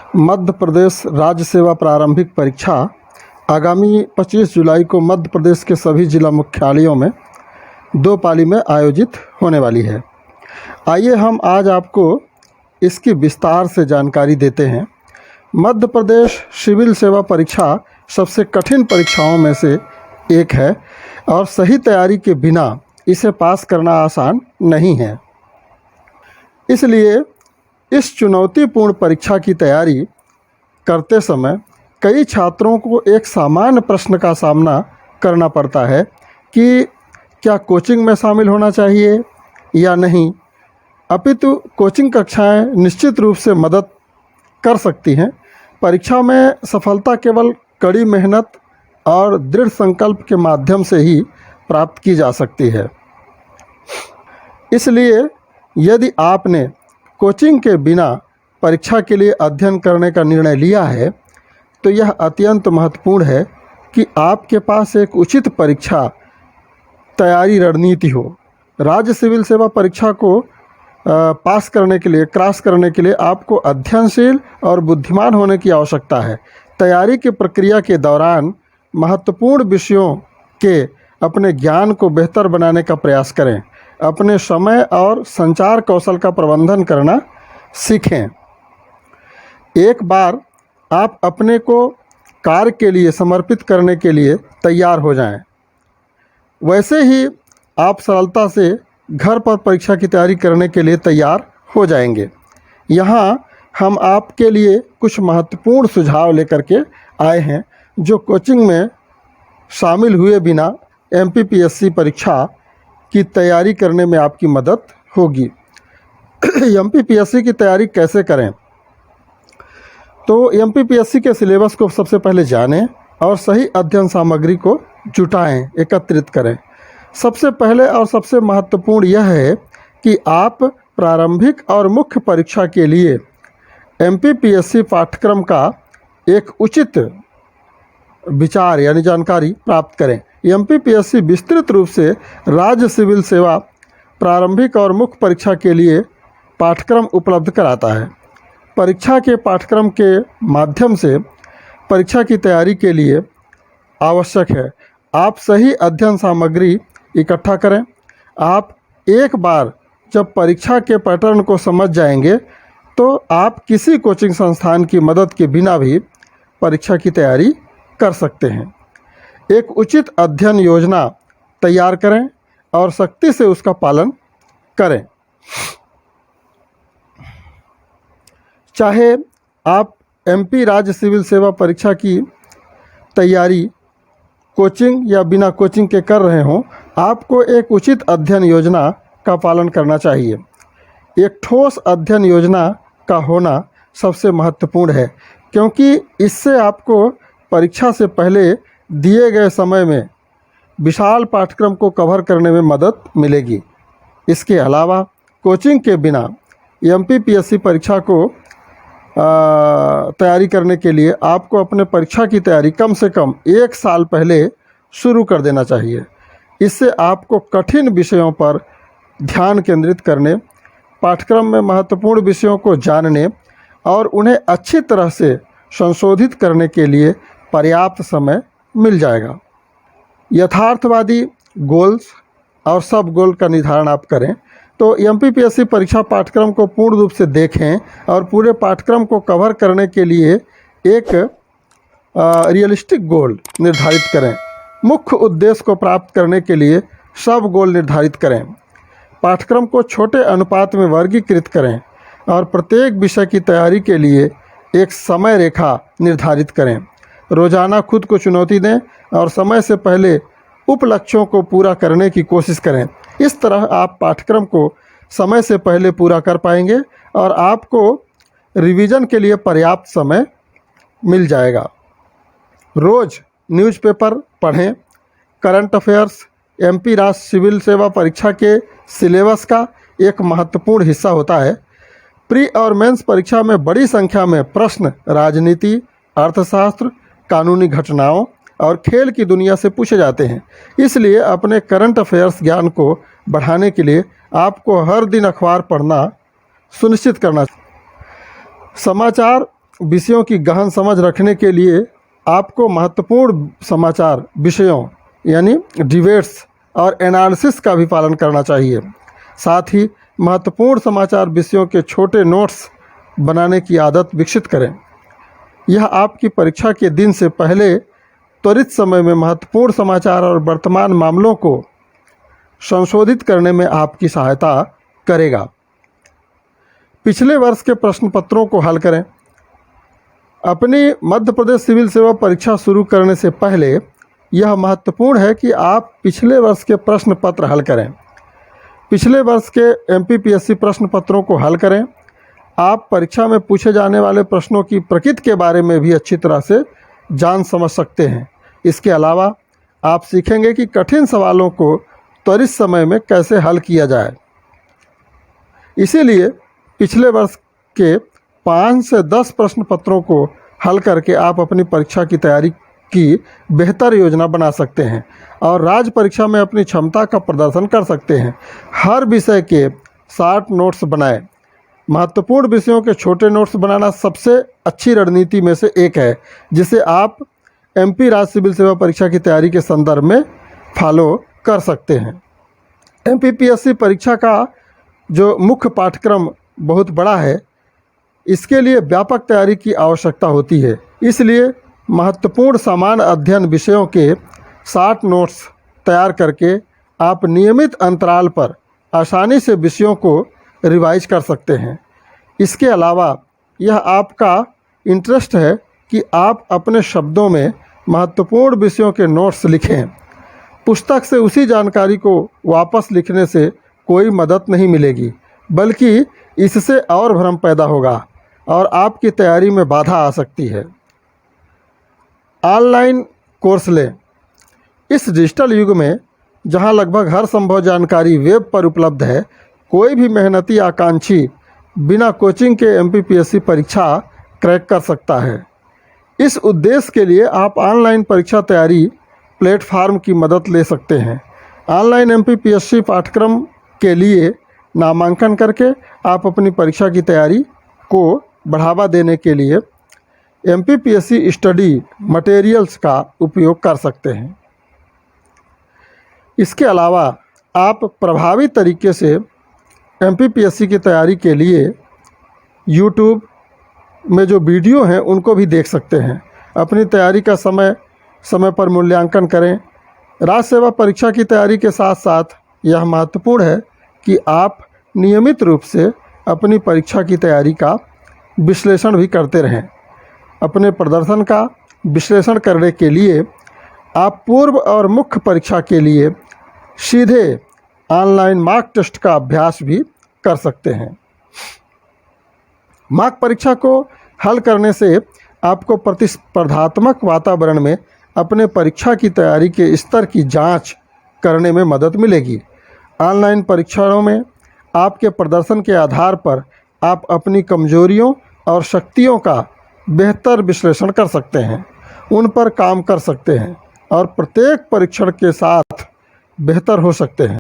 मध्य प्रदेश राज्य सेवा प्रारंभिक परीक्षा आगामी 25 जुलाई को मध्य प्रदेश के सभी जिला मुख्यालयों में 2 पाली में आयोजित होने वाली है। आइए हम आज आपको इसकी विस्तार से जानकारी देते हैं। मध्य प्रदेश सिविल सेवा परीक्षा सबसे कठिन परीक्षाओं में से एक है और सही तैयारी के बिना इसे पास करना आसान नहीं है। इसलिए इस चुनौतीपूर्ण परीक्षा की तैयारी करते समय कई छात्रों को एक सामान्य प्रश्न का सामना करना पड़ता है कि क्या कोचिंग में शामिल होना चाहिए या नहीं। अपितु कोचिंग कक्षाएं निश्चित रूप से मदद कर सकती हैं। परीक्षा में सफलता केवल कड़ी मेहनत और दृढ़ संकल्प के माध्यम से ही प्राप्त की जा सकती है। इसलिए यदि आपने कोचिंग के बिना परीक्षा के लिए अध्ययन करने का निर्णय लिया है तो यह अत्यंत महत्वपूर्ण है कि आपके पास एक उचित परीक्षा तैयारी रणनीति हो। राज्य सिविल सेवा परीक्षा को पास करने के लिए, क्रॉस करने के लिए आपको अध्ययनशील और बुद्धिमान होने की आवश्यकता है। तैयारी की प्रक्रिया के दौरान महत्वपूर्ण विषयों के अपने ज्ञान को बेहतर बनाने का प्रयास करें। अपने समय और संचार कौशल का प्रबंधन करना सीखें। एक बार आप अपने को कार्य के लिए समर्पित करने के लिए तैयार हो जाएं, वैसे ही आप सरलता से घर पर परीक्षा की तैयारी करने के लिए तैयार हो जाएंगे। यहाँ हम आपके लिए कुछ महत्वपूर्ण सुझाव लेकर के आए हैं जो कोचिंग में शामिल हुए बिना MPPSC परीक्षा की तैयारी करने में आपकी मदद होगी। MPPSC की तैयारी कैसे करें? तो MPPSC के सिलेबस को सबसे पहले जानें और सही अध्ययन सामग्री को जुटाएं, एकत्रित करें। सबसे पहले और सबसे महत्वपूर्ण यह है कि आप प्रारंभिक और मुख्य परीक्षा के लिए MPPSC पाठ्यक्रम का एक उचित विचार यानी जानकारी प्राप्त करें। MPPSC विस्तृत रूप से राज्य सिविल सेवा प्रारंभिक और मुख्य परीक्षा के लिए पाठ्यक्रम उपलब्ध कराता है। परीक्षा के पाठ्यक्रम के माध्यम से परीक्षा की तैयारी के लिए आवश्यक है आप सही अध्ययन सामग्री इकट्ठा करें। आप एक बार जब परीक्षा के पैटर्न को समझ जाएंगे तो आप किसी कोचिंग संस्थान की मदद के बिना भी परीक्षा की तैयारी कर सकते हैं। एक उचित अध्ययन योजना तैयार करें और सख्ती से उसका पालन करें। चाहे आप MP राज्य सिविल सेवा परीक्षा की तैयारी कोचिंग या बिना कोचिंग के कर रहे हों, आपको एक उचित अध्ययन योजना का पालन करना चाहिए। एक ठोस अध्ययन योजना का होना सबसे महत्वपूर्ण है क्योंकि इससे आपको परीक्षा से पहले दिए गए समय में विशाल पाठ्यक्रम को कवर करने में मदद मिलेगी। इसके अलावा कोचिंग के बिना MPPSC परीक्षा को तैयारी करने के लिए आपको अपने परीक्षा की तैयारी कम से कम 1 साल पहले शुरू कर देना चाहिए। इससे आपको कठिन विषयों पर ध्यान केंद्रित करने, पाठ्यक्रम में महत्वपूर्ण विषयों को जानने और उन्हें अच्छी तरह से संशोधित करने के लिए पर्याप्त समय मिल जाएगा। यथार्थवादी गोल्स और सब गोल का निर्धारण आप करें। तो MPPSC परीक्षा पाठ्यक्रम को पूर्ण रूप से देखें और पूरे पाठ्यक्रम को कवर करने के लिए एक रियलिस्टिक गोल निर्धारित करें। मुख्य उद्देश्य को प्राप्त करने के लिए सब गोल निर्धारित करें। पाठ्यक्रम को छोटे अनुपात में वर्गीकृत करें और प्रत्येक विषय की तैयारी के लिए एक समय रेखा निर्धारित करें। रोज़ाना खुद को चुनौती दें और समय से पहले उपलक्ष्यों को पूरा करने की कोशिश करें। इस तरह आप पाठ्यक्रम को समय से पहले पूरा कर पाएंगे और आपको रिवीजन के लिए पर्याप्त समय मिल जाएगा। रोज़ न्यूज़पेपर पढ़ें। करंट अफेयर्स MP राज्य सिविल सेवा परीक्षा के सिलेबस का एक महत्वपूर्ण हिस्सा होता है। प्री और मेंस परीक्षा में बड़ी संख्या में प्रश्न राजनीति, अर्थशास्त्र, कानूनी घटनाओं और खेल की दुनिया से पूछे जाते हैं। इसलिए अपने करंट अफेयर्स ज्ञान को बढ़ाने के लिए आपको हर दिन अखबार पढ़ना सुनिश्चित करना चाहिए। समाचार विषयों की गहन समझ रखने के लिए आपको महत्वपूर्ण समाचार विषयों यानी डिबेट्स और एनालिसिस का भी पालन करना चाहिए। साथ ही महत्वपूर्ण समाचार विषयों के छोटे नोट्स बनाने की आदत विकसित करें। यह आपकी परीक्षा के दिन से पहले त्वरित समय में महत्वपूर्ण समाचार और वर्तमान मामलों को संशोधित करने में आपकी सहायता करेगा। पिछले वर्ष के प्रश्न पत्रों को हल करें। अपनी मध्य प्रदेश सिविल सेवा परीक्षा शुरू करने से पहले यह महत्वपूर्ण है कि आप पिछले वर्ष के प्रश्न पत्र हल करें। पिछले वर्ष के MPPSC प्रश्न पत्रों को हल करें। आप परीक्षा में पूछे जाने वाले प्रश्नों की प्रकृति के बारे में भी अच्छी तरह से जान समझ सकते हैं। इसके अलावा आप सीखेंगे कि कठिन सवालों को त्वरित समय में कैसे हल किया जाए। इसीलिए पिछले वर्ष के 5 से 10 प्रश्न पत्रों को हल करके आप अपनी परीक्षा की तैयारी की बेहतर योजना बना सकते हैं और राज्य परीक्षा में अपनी क्षमता का प्रदर्शन कर सकते हैं। हर विषय के शॉर्ट नोट्स बनाएं। महत्वपूर्ण विषयों के छोटे नोट्स बनाना सबसे अच्छी रणनीति में से एक है, जिसे आप MP राज्य सिविल सेवा परीक्षा की तैयारी के संदर्भ में फॉलो कर सकते हैं। MPPSC परीक्षा का जो मुख्य पाठ्यक्रम बहुत बड़ा है, इसके लिए व्यापक तैयारी की आवश्यकता होती है। इसलिए महत्वपूर्ण सामान्य अध्ययन विषयों के शॉर्ट नोट्स तैयार करके आप नियमित अंतराल पर आसानी से विषयों को रिवाइज कर सकते हैं। इसके अलावा यह आपका इंटरेस्ट है कि आप अपने शब्दों में महत्वपूर्ण विषयों के नोट्स लिखें। पुस्तक से उसी जानकारी को वापस लिखने से कोई मदद नहीं मिलेगी, बल्कि इससे और भ्रम पैदा होगा और आपकी तैयारी में बाधा आ सकती है। ऑनलाइन कोर्स लें। इस डिजिटल युग में जहां लगभग हर संभव जानकारी वेब पर उपलब्ध है, कोई भी मेहनती आकांक्षी बिना कोचिंग के MPPSC परीक्षा क्रैक कर सकता है। इस उद्देश्य के लिए आप ऑनलाइन परीक्षा तैयारी प्लेटफार्म की मदद ले सकते हैं। ऑनलाइन MPPSC पाठ्यक्रम के लिए नामांकन करके आप अपनी परीक्षा की तैयारी को बढ़ावा देने के लिए MPPSC स्टडी मटेरियल्स का उपयोग कर सकते हैं। इसके अलावा आप प्रभावी तरीके से MPPSC की तैयारी के लिए YouTube में जो वीडियो हैं उनको भी देख सकते हैं। अपनी तैयारी का समय पर मूल्यांकन करें। राज्य सेवा परीक्षा की तैयारी के साथ साथ यह महत्वपूर्ण है कि आप नियमित रूप से अपनी परीक्षा की तैयारी का विश्लेषण भी करते रहें। अपने प्रदर्शन का विश्लेषण करने के लिए आप पूर्व और मुख्य परीक्षा के लिए सीधे ऑनलाइन मॉक टेस्ट का अभ्यास भी कर सकते हैं। मॉक परीक्षा को हल करने से आपको प्रतिस्पर्धात्मक वातावरण में अपने परीक्षा की तैयारी के स्तर की जांच करने में मदद मिलेगी। ऑनलाइन परीक्षाओं में आपके प्रदर्शन के आधार पर आप अपनी कमजोरियों और शक्तियों का बेहतर विश्लेषण कर सकते हैं, उन पर काम कर सकते हैं और प्रत्येक परीक्षण के साथ बेहतर हो सकते हैं।